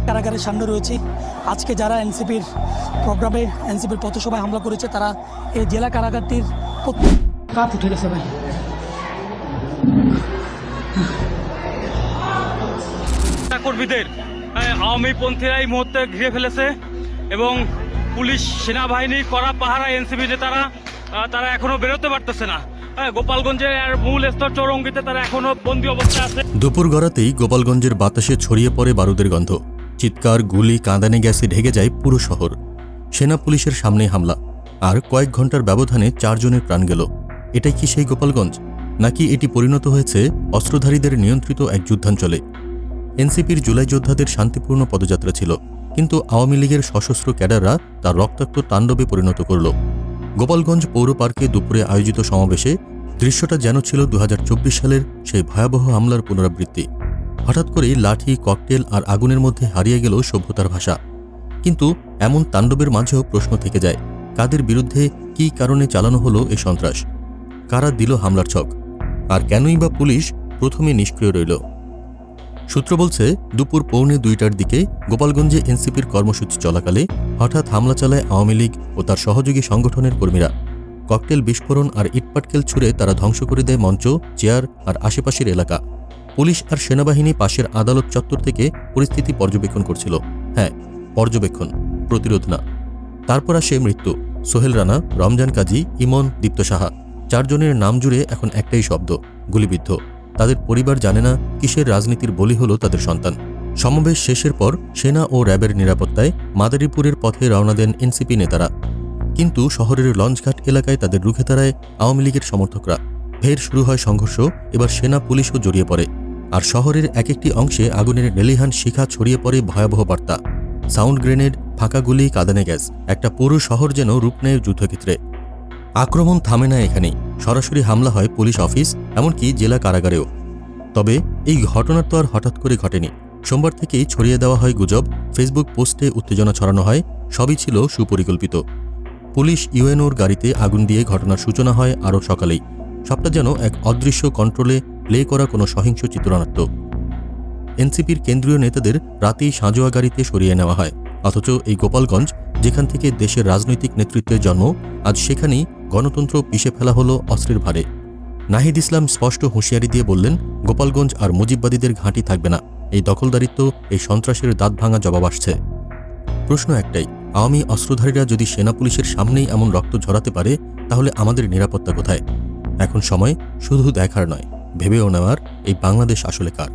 কারাগারের সামনে রয়েছে। আজকে যারা এনসিপির প্রোগ্রামে এনসিপির পথসভায় হামলা করেছে তারা এই জেলা কারাগারটির কাপ উঠে গেছে ভাই। কর্মীদের আওয়ামী পন্থীরা এই মুহূর্তে ঘিরে ফেলেছে এবং পুলিশ সেনাবাহিনী কড়া পাহারা এনসিপি নেতারা তারা এখনো বেরোতে পারতেছে না। গোপালগঞ্জের মূল স্তর চৌরঙ্গিতে তারা এখনো বন্দী অবস্থায় আছে। দুপুর গড়াতেই গোপালগঞ্জের বাতাসে ছড়িয়ে পড়ে বারুদের গন্ধ। চিৎকার, গুলি, কাঁদানে গ্যাসে ঢেকে যায় পুরো শহর। সেনা পুলিশের সামনে হামলা, আর কয়েক ঘন্টার ব্যবধানে 4 জনের প্রাণ গেল। এটাই কি সেই গোপালগঞ্জ, নাকি এটি পরিণত হয়েছে অস্ত্রধারীদের নিয়ন্ত্রিত এক যুদ্ধাঞ্চলে? এনসিপির জুলাই যোদ্ধাদের শান্তিপূর্ণ পদযাত্রা ছিল, কিন্তু আওয়ামী লীগের সশস্ত্র ক্যাডাররা তার রক্তাক্ত তাণ্ডবে পরিণত করল। গোপালগঞ্জ পৌর পার্কে দুপুরে আয়োজিত সমাবেশে দৃশ্যটা যেন ছিল 2024 সালের সেই ভয়াবহ হামলার পুনরাবৃত্তি। হঠাৎ করেই লাঠি, ককটেল আর আগুনের মধ্যে হারিয়ে গেল সভ্যতার ভাষা। কিন্তু এমন তাণ্ডবের মাঝেও প্রশ্ন থেকে যায়, কাদের বিরুদ্ধে, কী কারণে চালানো হলো এই সন্ত্রাস? কারা দিল হামলার ছক? আর কেনই বা পুলিশ প্রথমে নিষ্ক্রিয় রইল? সূত্র বলছে, দুপুর 1:45টার দিকে গোপালগঞ্জে এনসিপির কর্মসূচি চলাকালে হঠাৎ হামলা চালায় আওয়ামী লীগ ও তার সহযোগী সংগঠনের কর্মীরা। ককটেল বিস্ফোরণ আর ইটপাটকেল ছুড়ে তারা ধ্বংস করে দেয় মঞ্চ, চেয়ার আর আশেপাশের এলাকা। পুলিশ আর সেনাবাহিনী পাশের আদালত চত্বর থেকে পরিস্থিতি পর্যবেক্ষণ করছিল। হ্যাঁ, পর্যবেক্ষণ, প্রতিরোধ না। তারপর আসে মৃত্যু। সোহেল রানা, রমজান কাজী, ইমন, দীপ্ত সাহা, 4 জনের নাম জুড়ে এখন একটাই শব্দ, গুলিবিদ্ধ। তাদের পরিবার জানে না কিসের রাজনীতির বলি হলো তাদের সন্তান। সমাবেশ শেষের পর সেনা ও র্যাবের নিরাপত্তায় মাদারীপুরের পথে রওনা দেন এনসিপি নেতারা। কিন্তু শহরের লঞ্চঘাট এলাকায় তাদের রুখে দাঁড়ায় আওয়ামী লীগের সমর্থকরা। ফের শুরু হয় সংঘর্ষ, এবার সেনা পুলিশও জড়িয়ে পড়ে। আর শহরের এক একটি অংশে আগুনের লেলিহান শিখা ছড়িয়ে পড়ে ভয়াবহ বার্তা। সাউন্ড গ্রেনেড, ফাঁকা গুলি, কাঁদানে গ্যাস, একটা পুরো শহর যেন রূপ নেয় যুদ্ধক্ষেত্রে। আক্রমণ থামে না এখানেই, সরাসরি হামলা হয় পুলিশ অফিস, এমনকি জেলা কারাগারেও। তবে এই ঘটনার তো আর হঠাৎ করে ঘটেনি। সোমবার থেকেই ছড়িয়ে দেওয়া হয় গুজব, ফেসবুক পোস্টে উত্তেজনা ছড়ানো হয়, সবই ছিল সুপরিকল্পিত। পুলিশ ইউএনওর গাড়িতে আগুন দিয়ে ঘটনার সূচনা হয় আরও সকালেই। সবটা যেন এক অদৃশ্য কন্ট্রোলে প্লে করা কোনো সহিংস চিত্রনাট্য। এনসিপির কেন্দ্রীয় নেতাদের রাতেই সাঁজোয়া গাড়িতে সরিয়ে নেওয়া হয়। অথচ এই গোপালগঞ্জ, যেখান থেকে দেশের রাজনৈতিক নেতৃত্বের জন্ম, আজ সেখানেই গণতন্ত্র পিষে ফেলা হলো অস্ত্রের ভারে। নাহিদ ইসলাম স্পষ্ট হুঁশিয়ারি দিয়ে বললেন, গোপালগঞ্জ আর মুজিববাদীদের ঘাঁটি থাকবে না। এই দখলদারিত্ব, এই সন্ত্রাসের দাঁত ভাঙা জবাব আসছে। প্রশ্ন একটাই, আওয়ামী অস্ত্রধারীরা যদি সেনা পুলিশের সামনেই এমন রক্ত ঝরাতে পারে, তাহলে আমাদের নিরাপত্তা কোথায়? এখন সময় শুধু দেখার নয়, ভেবেও নেওয়ার, এই বাংলাদেশ আসলে কার।